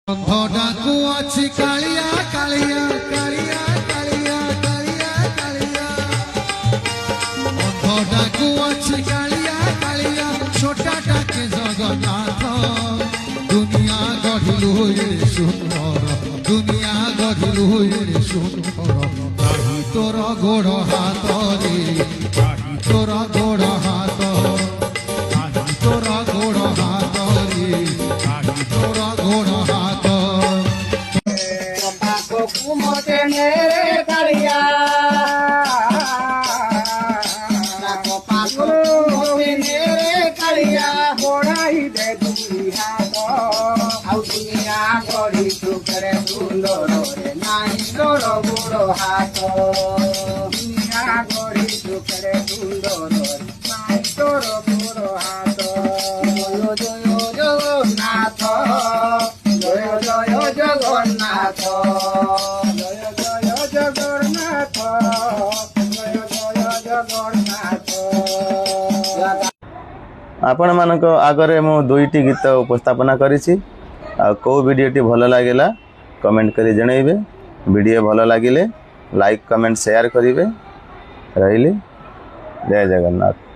ডাকু আছে কালিয়া কালিয়া কালিয়া কালিয়া কালিয়া কালিয়া অন্ধ ডাকু আছে কালিয়া কালিয়া ছোটা ডাকে জগন্নাথ দুনিয়া গঢ়িলু সুন্দর দুনিয়া গঢ়িলু সুন্দর কাহি তোর গোড় হাতরে কাহি তোর গোড় হাত কাহি তোর গোড় হাতরে কাহি তোর গোড় হাত कुमते मेरे करिया पागो मेरे करिया बोड़ाई दे दुनिया को आउ दुनिया गड़ी टुकड़े सुंदर रे नाही गोरो गोरो हाथ दुनिया गड़ी टुकड़े सुंदर रे नाही गोरो गोरो हाथ जय जय जगन्नाथ जय जय जगन्नाथ जय जय जगन्नाथ जय जय जगन्नाथ आपण मानक आगरे मु दुईटी गीत उपस्थापना करिछि आ को वीडियोटी भल लागिला कमेंट करी जणैबे वीडियो भल लागिले लाइक कमेंट शेयर करिवे रहिली जय जगन्नाथ।